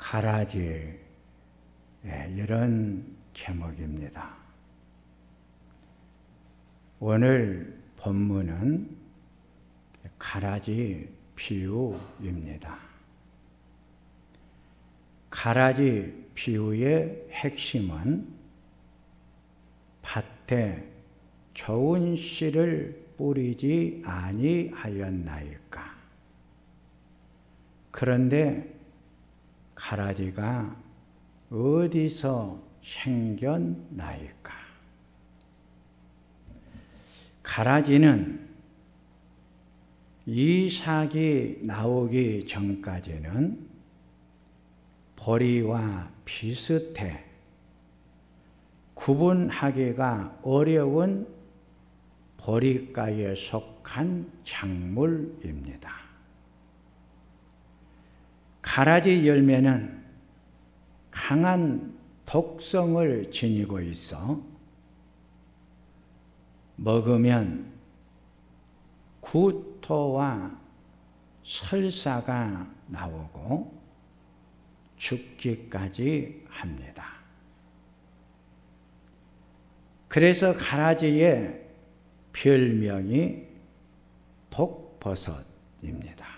가라지, 이런 제목입니다. 오늘 본문은 가라지 비유입니다. 가라지 비유의 핵심은 밭에 좋은 씨를 뿌리지 아니하였나이까. 그런데 가라지가 어디서 생겼나이까? 가라지는 이삭이 나오기 전까지는 보리와 비슷해 구분하기가 어려운 보리과에 속한 작물입니다. 가라지 열매는 강한 독성을 지니고 있어 먹으면 구토와 설사가 나오고 죽기까지 합니다. 그래서 가라지의 별명이 독버섯입니다.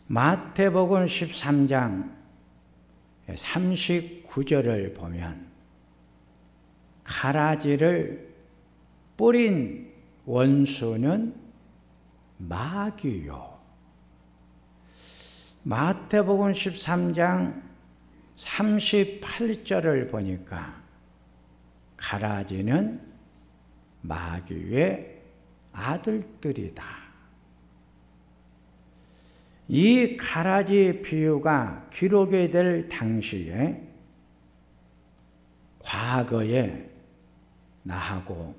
마태복음 13장 39절을 보면 가라지를 뿌린 원수는 마귀요. 마태복음 13장 38절을 보니까 가라지는 마귀의 아들들이다. 이 가라지 비유가 기록이 될 당시에 과거에 나하고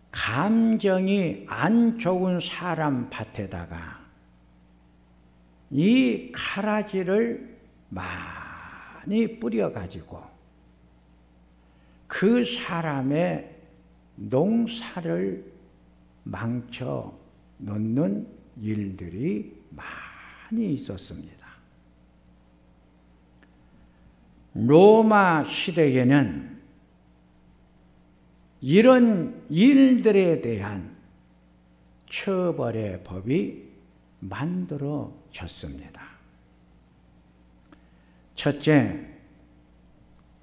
감정이 안 좋은 사람 밭에다가 이 가라지를 많이 뿌려가지고 그 사람의 농사를 망쳐 놓는 일들이 많이 있었습니다. 로마 시대에는 이런 일들에 대한 처벌의 법이 만들어졌습니다. 첫째,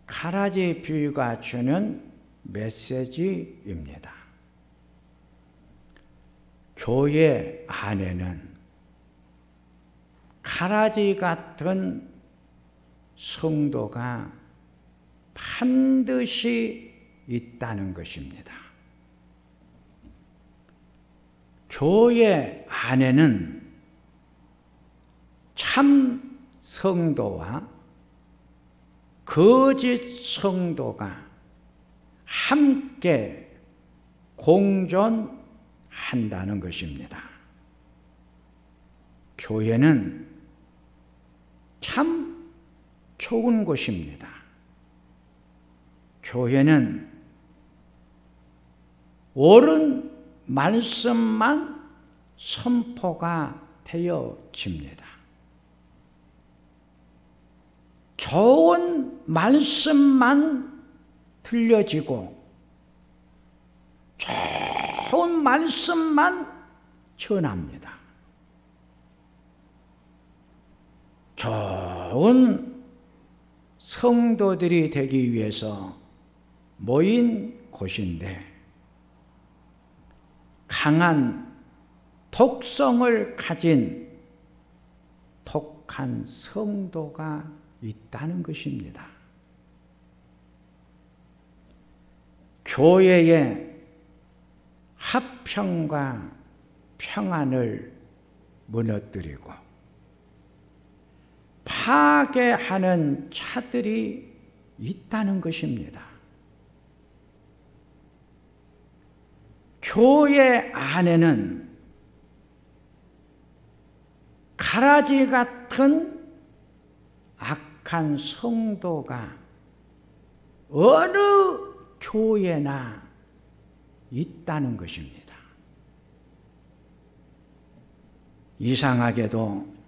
가라지 비유가 주는 메시지입니다. 교회 안에는 가라지 같은 성도가 반드시 있다는 것입니다. 교회 안에는 참 성도와 거짓 성도가 함께 공존한다는 것입니다. 교회는 참 좋은 곳입니다. 교회는 옳은 말씀만 선포가 되어집니다. 좋은 말씀만 들려지고 좋은 말씀만 전합니다. 좋은 성도들이 되기 위해서 모인 곳인데 강한 독성을 가진 독한 성도가 있다는 것입니다. 교회의 합평과 평안을 무너뜨리고 파괴하는 자들이 있다는 것입니다. 교회 안에는 가라지 같은 악한 성도가 어느 교회나 있다는 것입니다. 이상하게도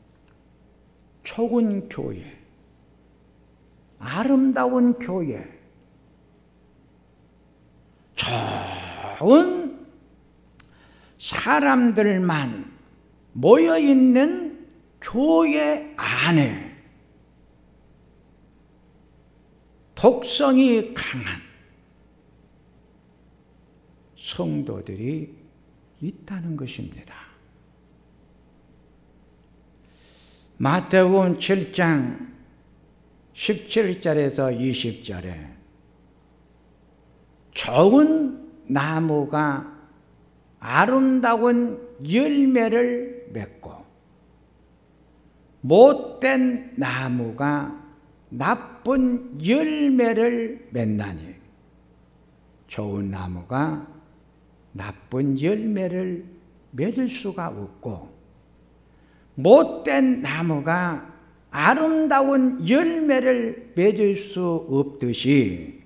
좋은 교회, 아름다운 교회, 좋은 사람들만 모여있는 교회 안에 독성이 강한 성도들이 있다는 것입니다. 마태복음 7장 17절에서 20절에 좋은 나무가 아름다운 열매를 맺고 못된 나무가 나쁜 열매를 맺나니 좋은 나무가 나쁜 열매를 맺을 수가 없고 못된 나무가 아름다운 열매를 맺을 수 없듯이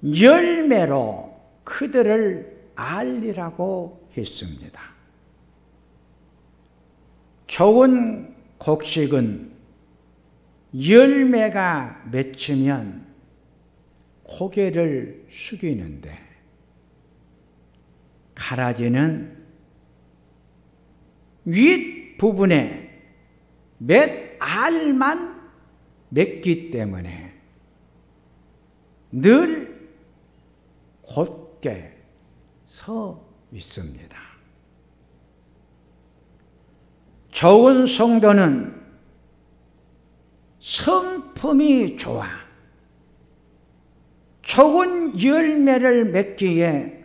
열매로 그들을 알리라고 했습니다. 좋은 곡식은 열매가 맺히면 고개를 숙이는데 가라지는 윗부분에 몇 알만 맺기 때문에 늘 곧게 서 있습니다. 좋은 성도는 성품이 좋아 좋은 열매를 맺기에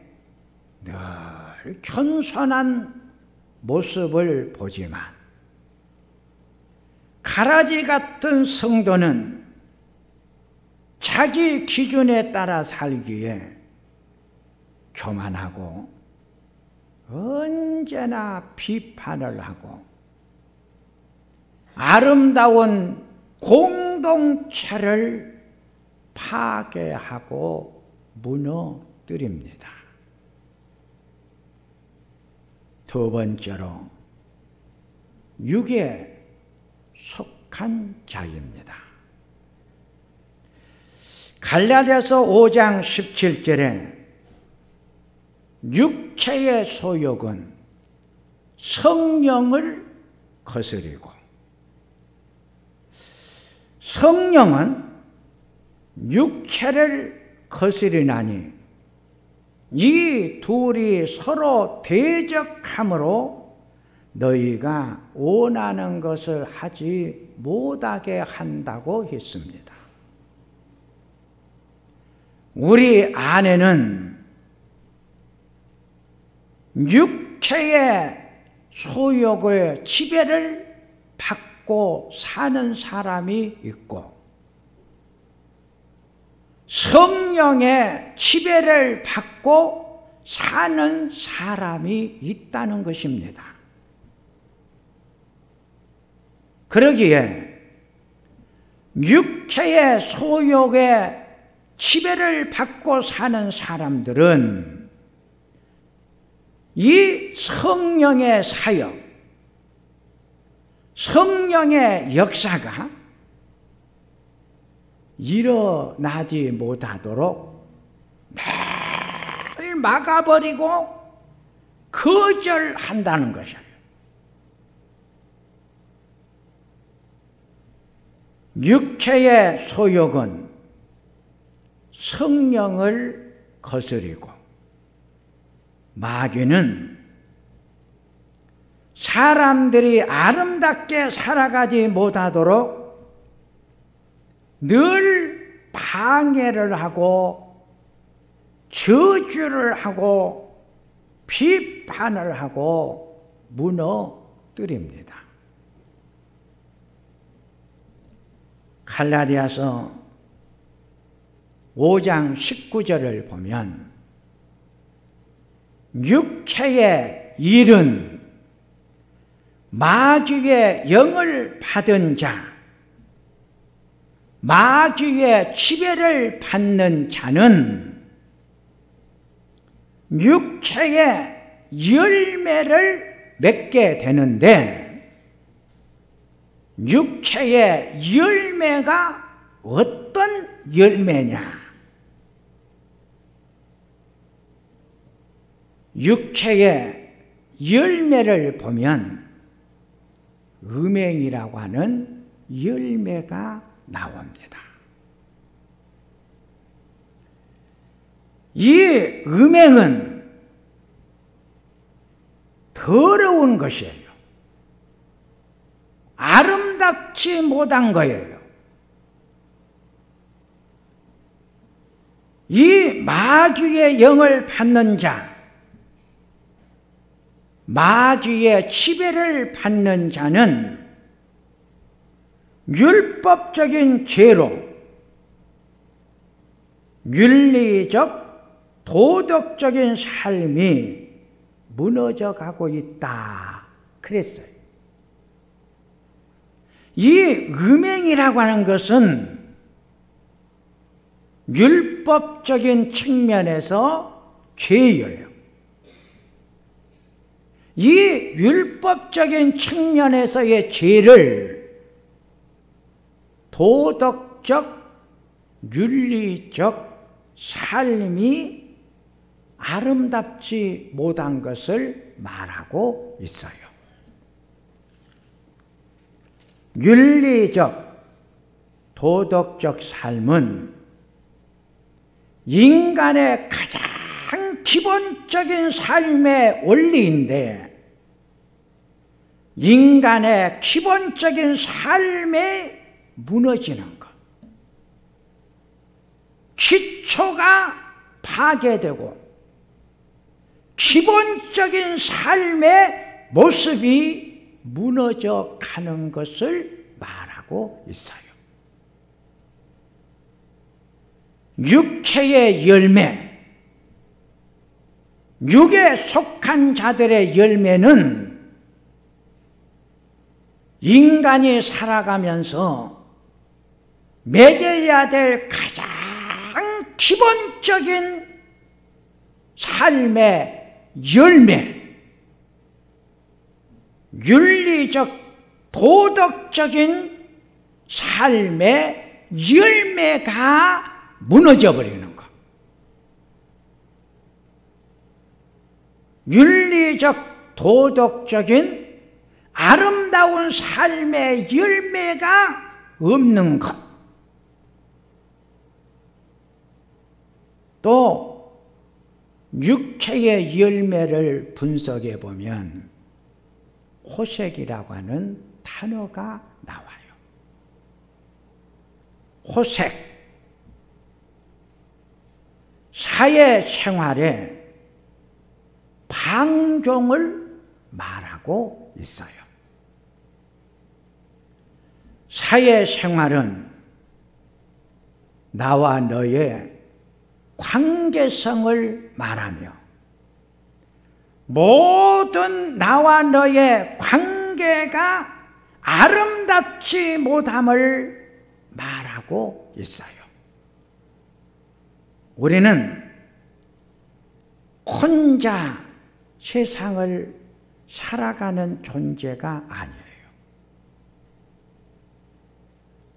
늘 겸손한 모습을 보지만 가라지 같은 성도는 자기 기준에 따라 살기에 교만하고 언제나 비판을 하고 아름다운 공동체를 파괴하고 무너뜨립니다. 두 번째로 육에 속한 자입니다. 갈라디아서 5장 17절에 육체의 소욕은 성령을 거스리고 성령은 육체를 거스리나니 이 둘이 서로 대적함으로 너희가 원하는 것을 하지 못하게 한다고 했습니다. 우리 안에는 육체의 소욕의 지배를 받고 사는 사람이 있고 성령의 지배를 받고 사는 사람이 있다는 것입니다. 그러기에 육체의 소욕의 지배를 받고 사는 사람들은 이 성령의 사역, 성령의 역사가 일어나지 못하도록 늘 막아버리고 거절한다는 것이에요. 육체의 소욕은 성령을 거스리고 마귀는 사람들이 아름답게 살아가지 못하도록 늘 방해를 하고 저주를 하고 비판을 하고 무너뜨립니다. 갈라디아서 5장 19절을 보면 육체의 일은 마귀의 영을 받은 자, 마귀의 지배를 받는 자는 육체의 열매를 맺게 되는데 육체의 열매가 어떤 열매냐? 육체의 열매를 보면 음행이라고 하는 열매가 나옵니다. 이 음행은 더러운 것이에요. 아름답지 못한 거예요. 이 마귀의 영을 받는 자, 마귀의 지배를 받는 자는 율법적인 죄로 윤리적, 도덕적인 삶이 무너져 가고 있다 그랬어요. 이 음행이라고 하는 것은 율법적인 측면에서 죄예요. 이 율법적인 측면에서의 죄를 도덕적, 윤리적 삶이 아름답지 못한 것을 말하고 있어요. 윤리적, 도덕적 삶은 인간의 가장 기본적인 삶의 원리인데, 인간의 기본적인 삶에 무너지는 것, 기초가 파괴되고 기본적인 삶의 모습이 무너져 가는 것을 말하고 있어요. 육체의 열매, 육에 속한 자들의 열매는 인간이 살아가면서 맺어야 될 가장 기본적인 삶의 열매, 윤리적, 도덕적인 삶의 열매가 무너져 버리는 것. 윤리적, 도덕적인 아름다운 삶의 열매가 없는 것. 또 육체의 열매를 분석해 보면 호색이라고 하는 단어가 나와요. 호색, 사회생활에 방종을 말하고 있어요. 사회생활은 나와 너의 관계성을 말하며 모든 나와 너의 관계가 아름답지 못함을 말하고 있어요. 우리는 혼자 세상을 살아가는 존재가 아니에요.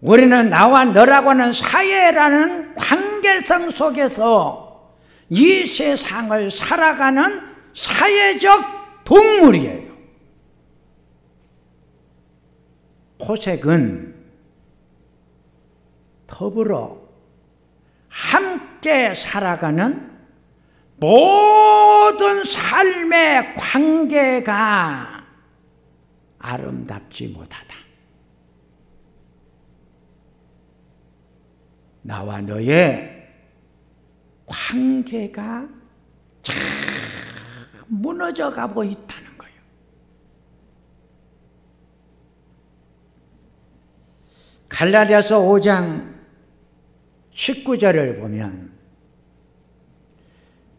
우리는 나와 너라고 하는 사회라는 관계성 속에서 이 세상을 살아가는 사회적 동물이에요. 호색은 더불어 함께 살아가는 모든 삶의 관계가 아름답지 못하다. 나와 너의 관계가 참 무너져 가고 있다는 거예요. 갈라디아서 5장 19절을 보면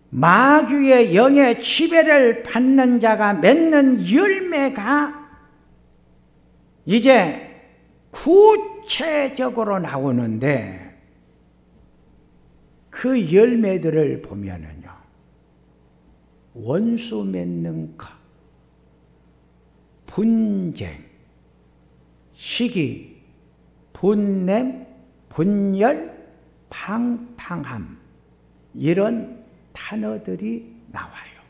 마귀의 영의 지배를 받는 자가 맺는 열매가 이제 구체적으로 나오는데, 그 열매들을 보면은요, 원수 맺는 것, 분쟁, 시기, 분냄, 분열, 방탕함 이런 단어들이 나와요.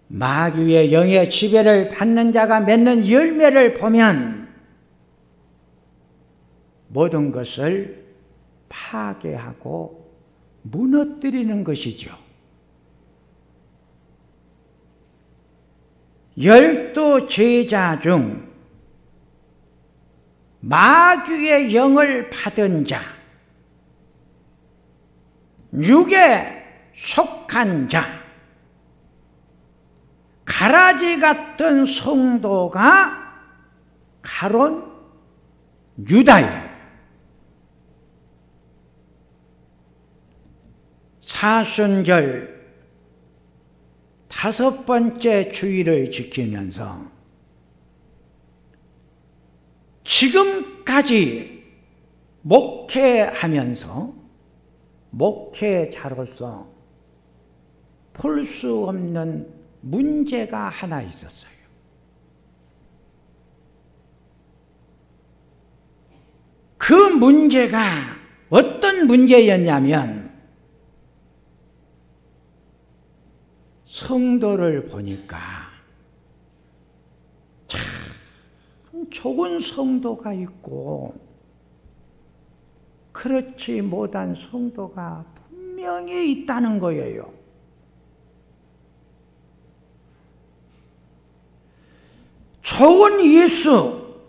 마귀의 영의 지배를 받는 자가 맺는 열매를 보면 모든 것을 파괴하고 무너뜨리는 것이죠. 12 제자 중 마귀의 영을 받은 자, 육에 속한 자, 가라지 같은 성도가 가론 유다예요. 사순절 5번째 주일을 지키면서 지금까지 목회하면서 목회자로서 풀 수 없는 문제가 하나 있었어요. 그 문제가 어떤 문제였냐면 성도를 보니까 참 좋은 성도가 있고 그렇지 못한 성도가 분명히 있다는 거예요. 좋은 예수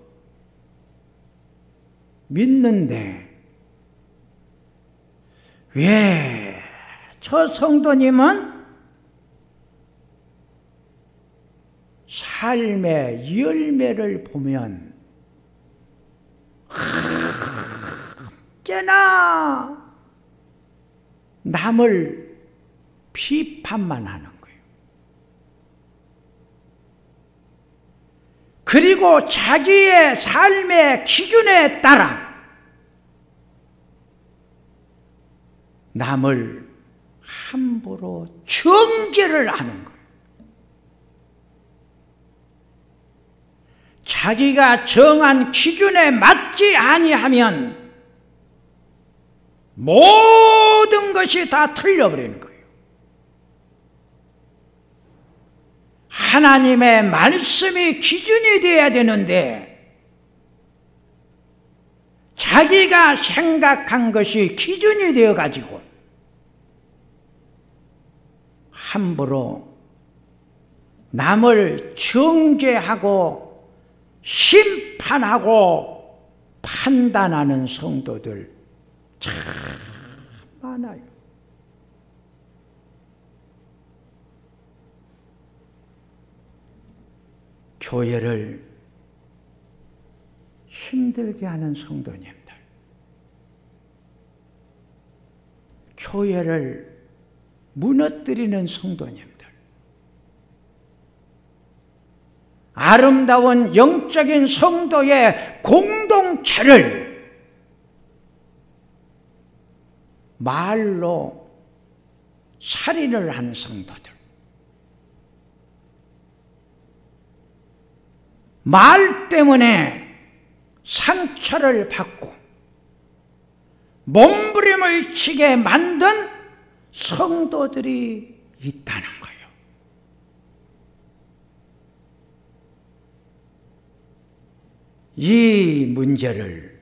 믿는데 왜 저 성도님은 삶의 열매를 보면 언제나 남을 비판만 하는 거예요. 그리고 자기의 삶의 기준에 따라 남을 함부로 정죄를 하는 거예요. 자기가 정한 기준에 맞지 아니하면 모든 것이 다 틀려버리는 거예요. 하나님의 말씀이 기준이 되어야 되는데 자기가 생각한 것이 기준이 되어가지고 함부로 남을 정죄하고 심판하고 판단하는 성도들 참 많아요. 교회를 힘들게 하는 성도님들, 교회를 무너뜨리는 성도님들, 아름다운 영적인 성도의 공동체를 말로 살인을 하는 성도들, 말 때문에 상처를 받고 몸부림을 치게 만든 성도들이 있다는 거예요. 이 문제를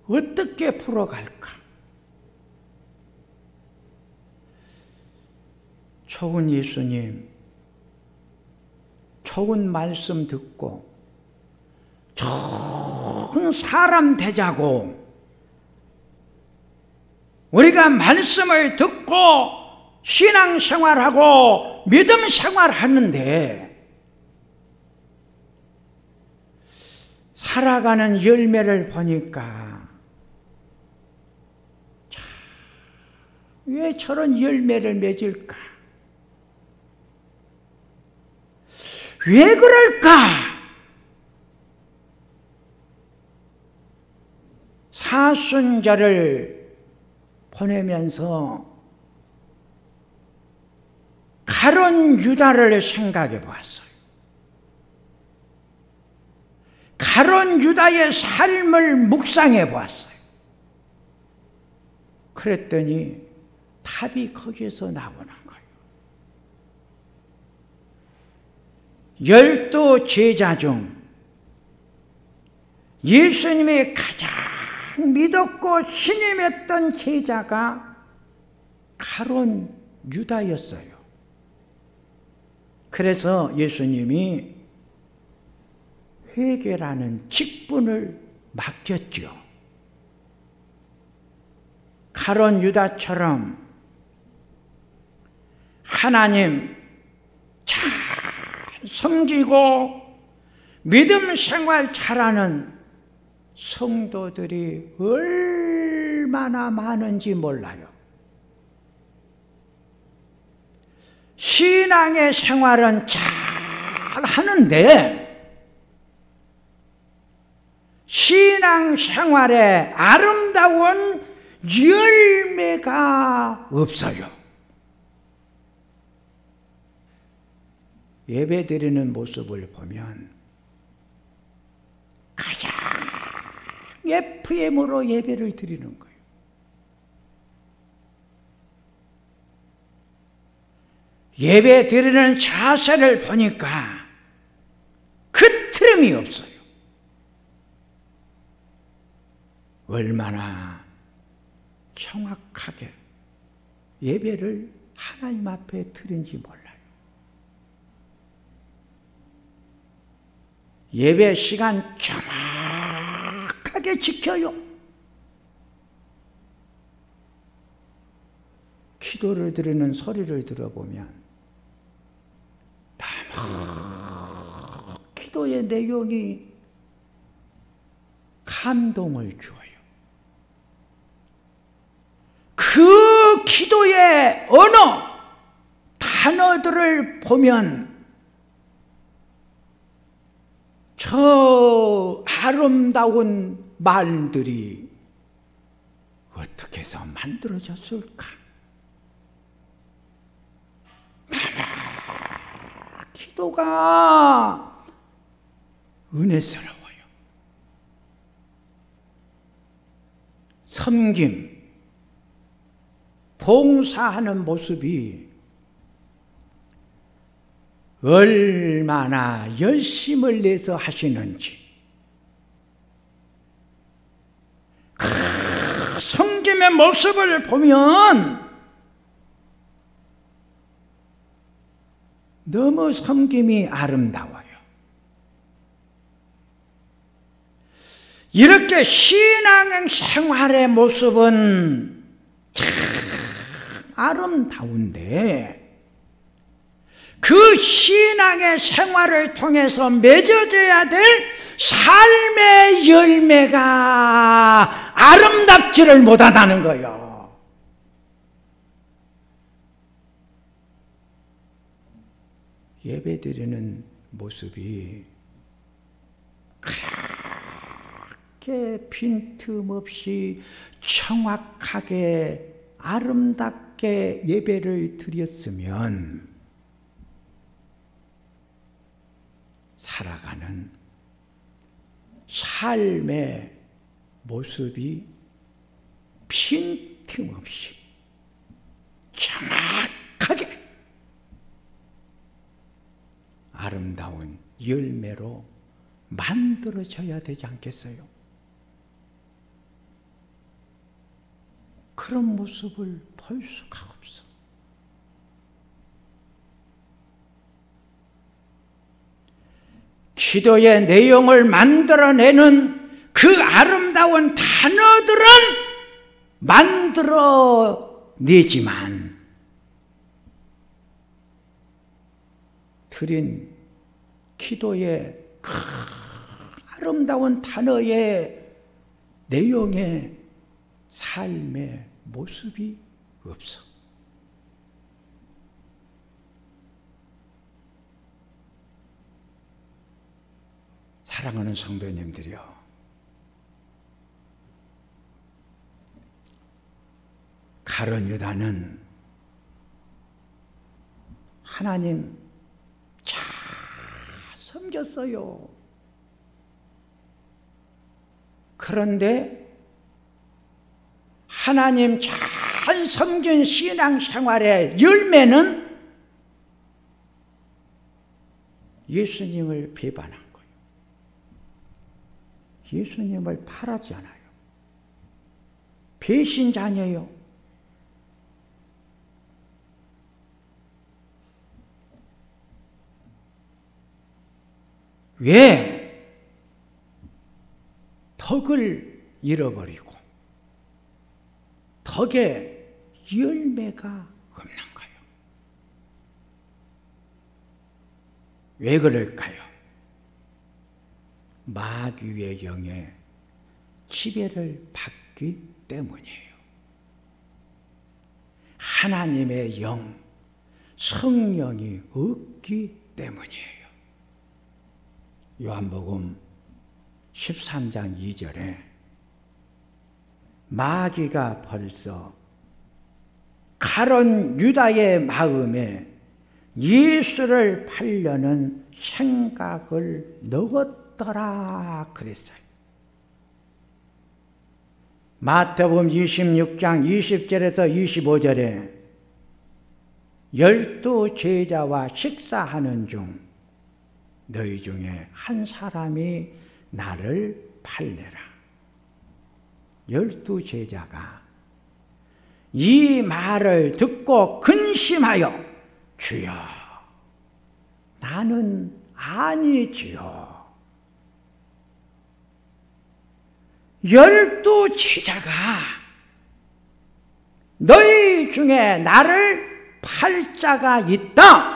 어떻게 풀어갈까? 좋은 예수님, 좋은 말씀 듣고 좋은 사람 되자고 우리가 말씀을 듣고 신앙생활하고 믿음 생활하는데 살아가는 열매를 보니까 왜 저런 열매를 맺을까? 왜 그럴까? 사순절을 보내면서 가론 유다를 생각해 보았어요. 가룟 유다의 삶을 묵상해 보았어요. 그랬더니 답이 거기에서 나오는 거예요. 12 제자 중 예수님이 가장 믿었고 신임했던 제자가 가룟 유다였어요. 그래서 예수님이 회개라는 직분을 맡겼죠. 가룟 유다처럼 하나님 잘 섬기고 믿음 생활 잘하는 성도들이 얼마나 많은지 몰라요. 신앙의 생활은 잘 하는데 신앙 생활에 아름다운 열매가 없어요. 예배 드리는 모습을 보면 가장 FM으로 예배를 드리는 거예요. 예배 드리는 자세를 보니까 그 틀음이 없어요. 얼마나 정확하게 예배를 하나님 앞에 드린지 몰라요. 예배 시간 정확하게 지켜요. 기도를 드리는 소리를 들어보면 너무 기도의 내용이 감동을 주어요. 그 기도의 언어, 단어들을 보면 저 아름다운 말들이 어떻게 해서 만들어졌을까? 기도가 은혜스러워요. 섬김, 봉사하는 모습이 얼마나 열심을 내서 하시는지, 그 섬김의 모습을 보면 너무 섬김이 아름다워요. 이렇게 신앙 생활의 모습은 참 아름다운데 그 신앙의 생활을 통해서 맺어져야 될 삶의 열매가 아름답지를 못하다는 거예요. 예배드리는 모습이 그렇게 빈틈없이 정확하게 아름답게 예배를 드렸으면 살아가는 삶의 모습이 빈틈없이 정확하게 아름다운 열매로 만들어져야 되지 않겠어요? 그런 모습을 볼 수가 없어. 기도의 내용을 만들어내는 그 아름다운 단어들은 만들어내지만 드린 기도의 그 아름다운 단어의 내용의 삶의 모습이 없어. 사랑하는 성도님들이여, 가룟 유다는 하나님 잘 섬겼어요. 그런데 하나님 잘 섬긴 신앙생활의 열매는 예수님을 배반한 거예요. 예수님을 팔았지 않아요. 배신자녀요. 왜 덕을 잃어버리고 덕에 열매가 없는 거예요? 왜 그럴까요? 마귀의 영에 지배를 받기 때문이에요. 하나님의 영, 성령이 없기 때문이에요. 요한복음 13장 2절에 마귀가 벌써 가룟 유다의 마음에 예수를 팔려는 생각을 넣었더라 그랬어요. 마태복음 26장 20절에서 25절에 12 제자와 식사하는 중 너희 중에 한 사람이 나를 팔래라. 12 제자가 이 말을 듣고 근심하여 주여 나는 아니지요. 12 제자가 너희 중에 나를 팔 자가 있다.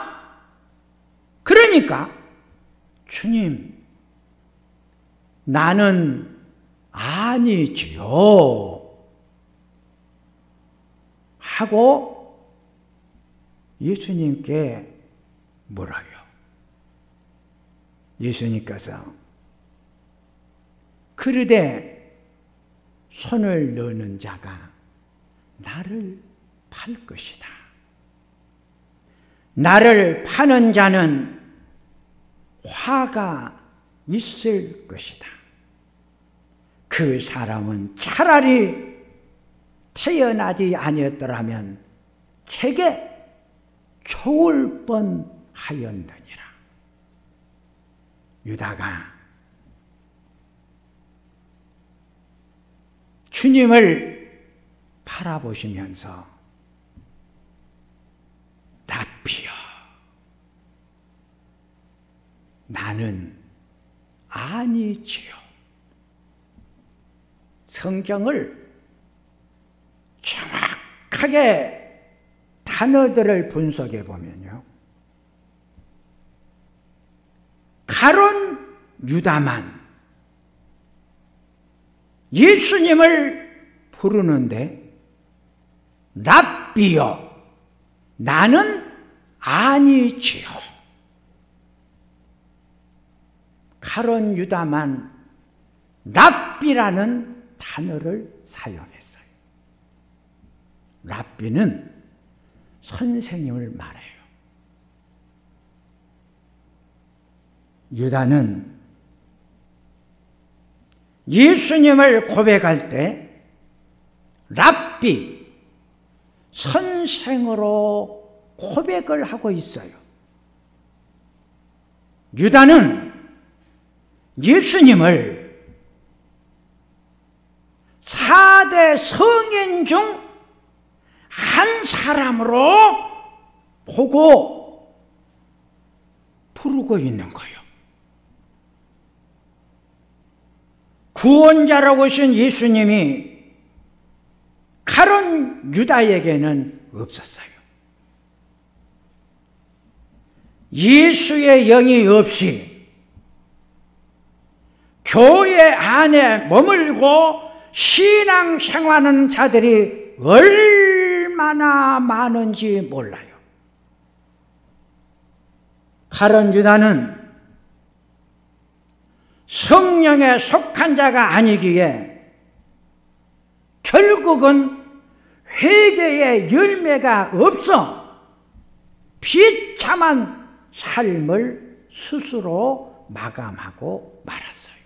그러니까 주님 나는 아니지요 하고 예수님께 물어요. 예수님께서 그릇에 손을 넣는 자가 나를 팔 것이다. 나를 파는 자는 화가 있을 것이다. 그 사람은 차라리 태어나지 아니었더라면 제게 좋을 뻔하였느니라. 유다가 주님을 바라보시면서 랍비여 나는 아니지요. 성경을 정확하게 단어들을 분석해 보면요, 가룟 유다만 예수님을 부르는데 랍비여 나는 아니지요. 가룟 유다만 랍비라는 단어를 사용했어요. 랍비는 선생님을 말해요. 유다는 예수님을 고백할 때 랍비, 선생으로 고백을 하고 있어요. 유다는 예수님을 4대 성인 중 한 사람으로 보고 부르고 있는 거예요. 구원자라고 하신 예수님이 가룟 유다에게는 없었어요. 예수의 영이 없이 교회 안에 머물고 신앙생활하는 자들이 얼마나 많은지 몰라요. 가룟 유다는 성령에 속한 자가 아니기에 결국은 회개의 열매가 없어 비참한 삶을 스스로 마감하고 말았어요.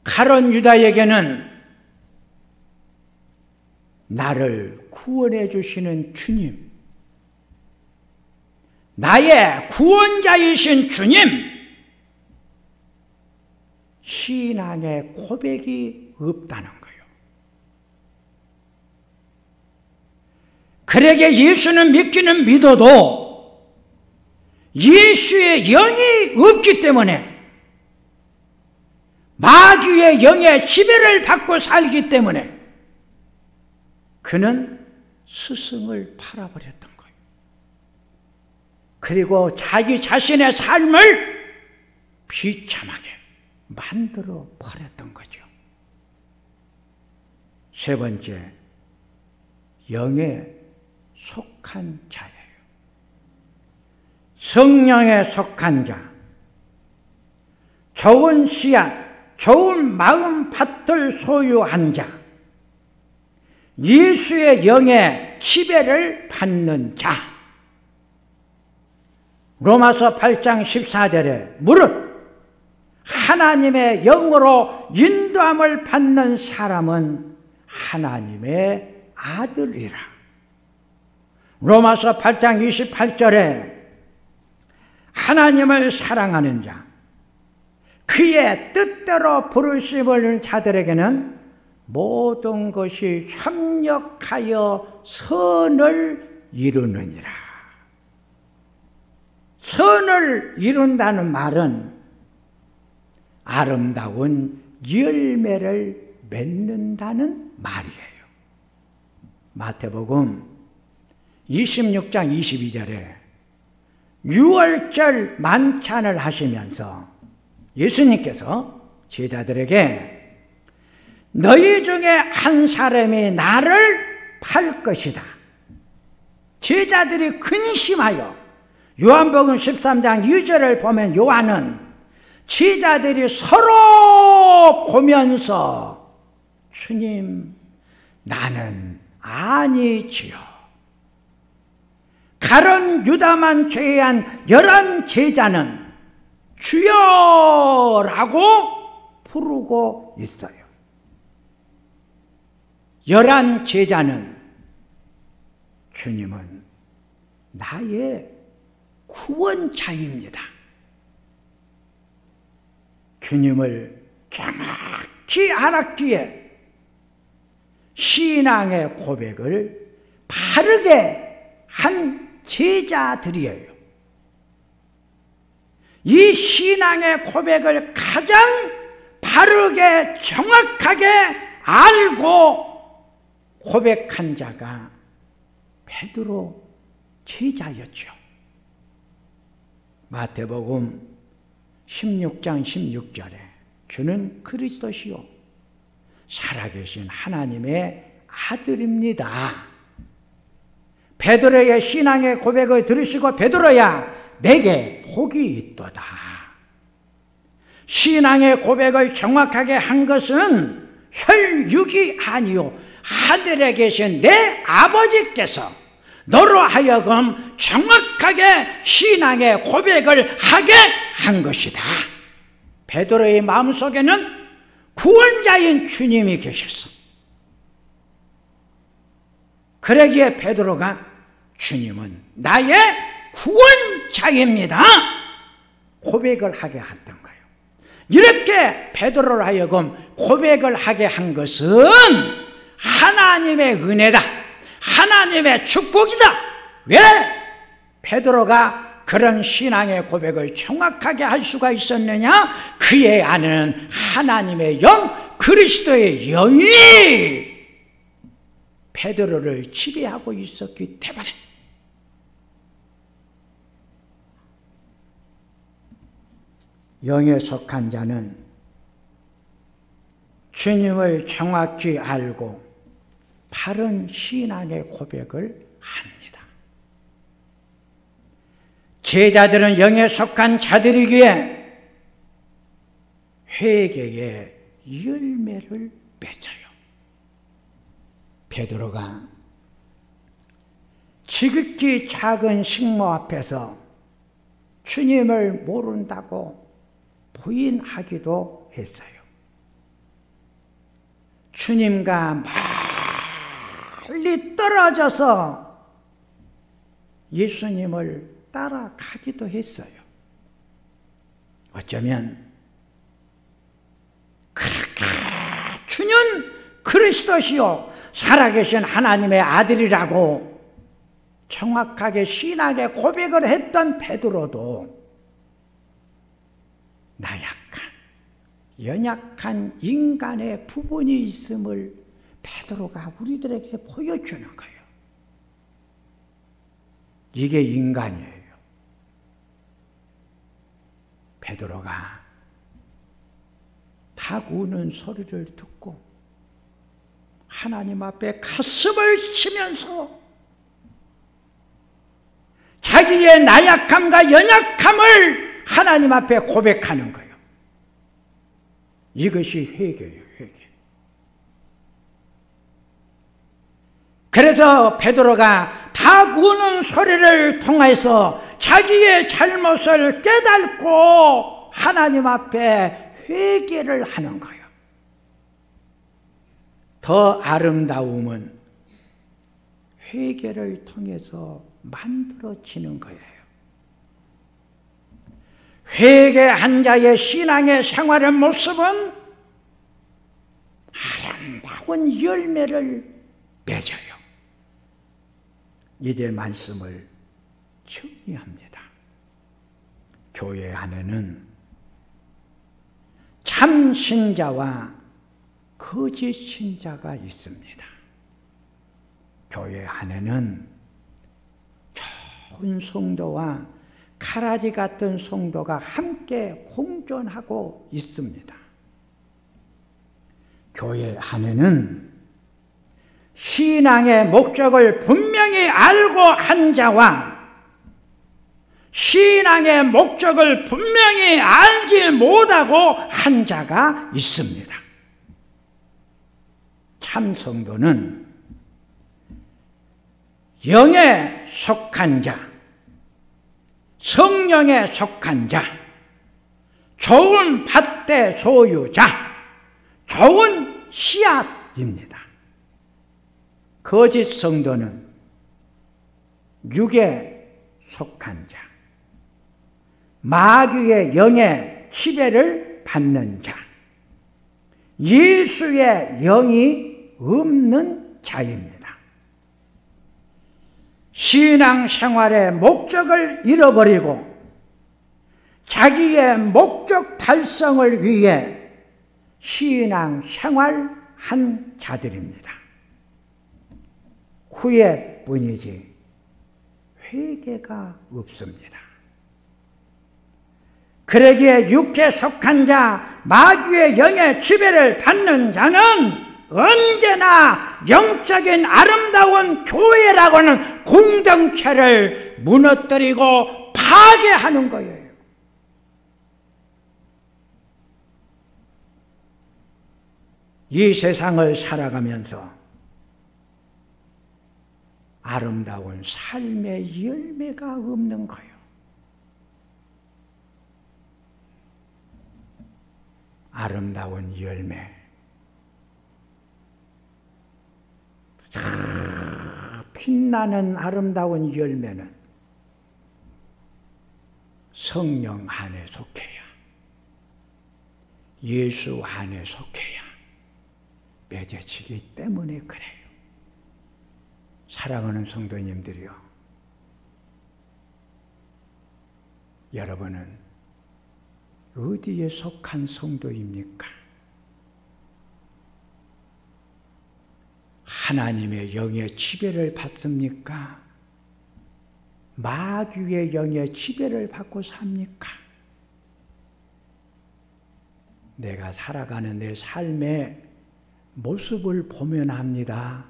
가룟 유다에게는 나를 구원해 주시는 주님, 나의 구원자이신 주님, 신앙의 고백이 없다는 거예요. 그에게 예수는 믿기는 믿어도 예수의 영이 없기 때문에, 마귀의 영의 지배를 받고 살기 때문에 그는 스승을 팔아버렸던 거예요. 그리고 자기 자신의 삶을 비참하게 만들어 버렸던 거죠. 세 번째, 영에 속한 자예요. 성령에 속한 자, 좋은 씨앗, 좋은 마음 밭을 소유한 자, 예수의 영의 지배를 받는 자. 로마서 8장 14절에 무릇 하나님의 영으로 인도함을 받는 사람은 하나님의 아들이라. 로마서 8장 28절에 하나님을 사랑하는 자, 그의 뜻대로 부르심을 자들에게는 모든 것이 협력하여 선을 이루느니라. 선을 이룬다는 말은 아름다운 열매를 맺는다는 말이에요. 마태복음 26장 22절에 유월절 만찬을 하시면서 예수님께서 제자들에게 너희 중에 한 사람이 나를 팔 것이다. 제자들이 근심하여, 요한복음 13장 2절을 보면 요한은 제자들이 서로 보면서 주님, 나는 아니지요. 가룟 유다만 제외한 11 제자는 주여라고 부르고 있어요. 11 제자는 주님은 나의 구원자입니다. 주님을 정확히 알았기에 신앙의 고백을 바르게 한 제자들이에요. 이 신앙의 고백을 가장 바르게 정확하게 알고 고백한 자가 베드로 제자였죠. 마태복음 16장 16절에 주는 그리스도시요 살아계신 하나님의 아들입니다. 베드로의 신앙의 고백을 들으시고 베드로야 내게 복이 있도다. 신앙의 고백을 정확하게 한 것은 혈육이 아니요 하늘에 계신 내 아버지께서 너로 하여금 정확하게 신앙의 고백을 하게 한 것이다. 베드로의 마음속에는 구원자인 주님이 계셨어. 그러기에 베드로가 주님은 나의 구원자입니다 고백을 하게 했던 거예요. 이렇게 베드로를 하여금 고백을 하게 한 것은 하나님의 은혜다, 하나님의 축복이다. 왜 베드로가 그런 신앙의 고백을 정확하게 할 수가 있었느냐? 그의 안에는 하나님의 영, 그리스도의 영이 베드로를 지배하고 있었기 때문에. 영에 속한 자는 주님을 정확히 알고 바른 신앙의 고백을 합니다. 제자들은 영에 속한 자들이기에 회개의 열매를 맺어요. 베드로가 지극히 작은 식모 앞에서 주님을 모른다고 부인하기도 했어요. 주님과 멀리 떨어져서 예수님을 따라가기도 했어요. 어쩌면 그렇게 주는 그리스도시요 살아계신 하나님의 아들이라고 정확하게 신앙의 고백을 했던 베드로도 나약한, 연약한 인간의 부분이 있음을 베드로가 우리들에게 보여주는 거예요. 이게 인간이에요. 베드로가 닭 우는 소리를 듣고 하나님 앞에 가슴을 치면서 자기의 나약함과 연약함을 하나님 앞에 고백하는 거예요. 이것이 회개예요, 회개. 그래서 베드로가 닭 우는 소리를 통해서 자기의 잘못을 깨닫고 하나님 앞에 회개를 하는 거예요. 더 아름다움은 회개를 통해서 만들어지는 거예요. 회개한 자의 신앙의 생활의 모습은 아름다운 열매를 맺어요. 이제 말씀을 정리합니다. 교회 안에는 참 신자와 거짓 신자가 있습니다. 교회 안에는 좋은 성도와 가라지 같은 성도가 함께 공존하고 있습니다. 교회 안에는 신앙의 목적을 분명히 알고 한 자와 신앙의 목적을 분명히 알지 못하고 한 자가 있습니다. 참 성도는 영에 속한 자, 성령에 속한 자, 좋은 밭대 소유자, 좋은 씨앗입니다. 거짓 성도는 육에 속한 자, 마귀의 영의 지배를 받는 자, 예수의 영이 없는 자입니다. 신앙생활의 목적을 잃어버리고 자기의 목적 달성을 위해 신앙생활한 자들입니다. 후회뿐이지 회개가 없습니다. 그러기에 육에 속한 자, 마귀의 영의 지배를 받는 자는 언제나 영적인 아름다운 교회라고는 공동체를 무너뜨리고 파괴하는 거예요. 이 세상을 살아가면서 아름다운 삶의 열매가 없는 거예요. 아름다운 열매, 빛나는 아름다운 열매는 성령 안에 속해야, 예수 안에 속해야 맺어지기 때문에 그래요. 사랑하는 성도님들이요, 여러분은 어디에 속한 성도입니까? 하나님의 영의 지배를 받습니까? 마귀의 영의 지배를 받고 삽니까? 내가 살아가는 내 삶의 모습을 보면 압니다.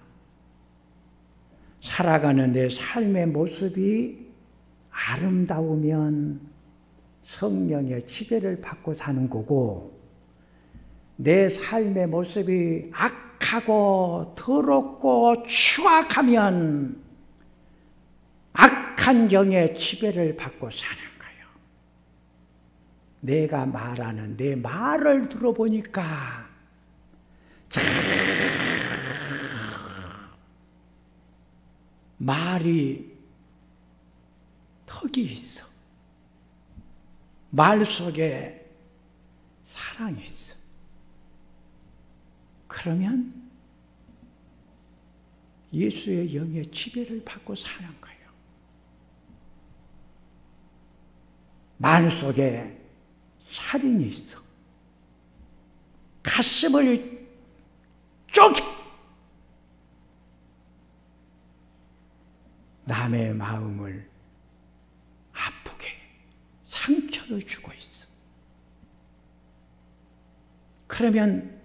살아가는 내 삶의 모습이 아름다우면 성령의 지배를 받고 사는 거고, 내 삶의 모습이 악하고 더럽고 추악하면 악한 영의 지배를 받고 사는 거예요. 내가 말하는 내 말을 들어보니까 말이 턱이 있어. 말 속에 사랑이 있어. 그러면 예수의 영의 지배를 받고 사는 거예요. 말 속에 살인이 있어. 가슴을 쪼개 남의 마음을 아프게 상처를 주고 있어. 그러면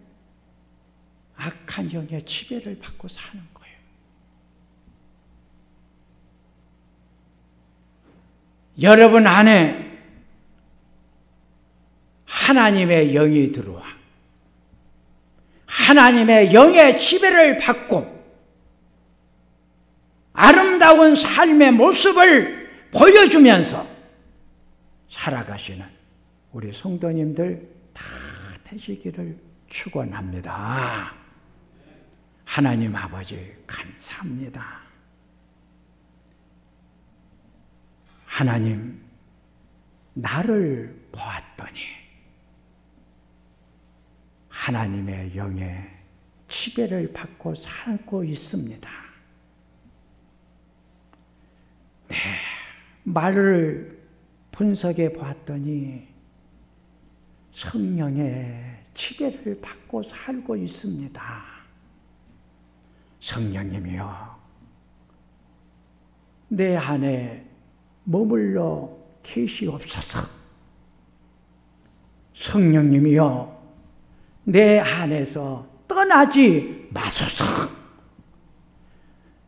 악한 영의 지배를 받고 사는 거예요. 여러분 안에 하나님의 영이 들어와 하나님의 영의 지배를 받고 아름다운 삶의 모습을 보여주면서 살아가시는 우리 성도님들 다 되시기를 축원합니다. 하나님 아버지 감사합니다. 하나님, 나를 보았더니 하나님의 영의 지배를 받고 살고 있습니다. 네, 말을 분석해 봤더니 성령의 지배를 받고 살고 있습니다. 성령님이여, 내 안에 머물러 계시옵소서. 성령님이여, 내 안에서 떠나지 마소서.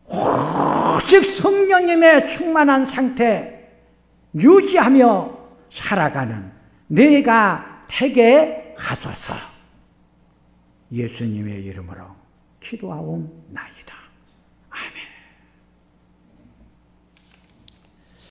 오직 성령님의 충만한 상태 유지하며 살아가는 내가 되게 하소서. 예수님의 이름으로 기도하옵나이다.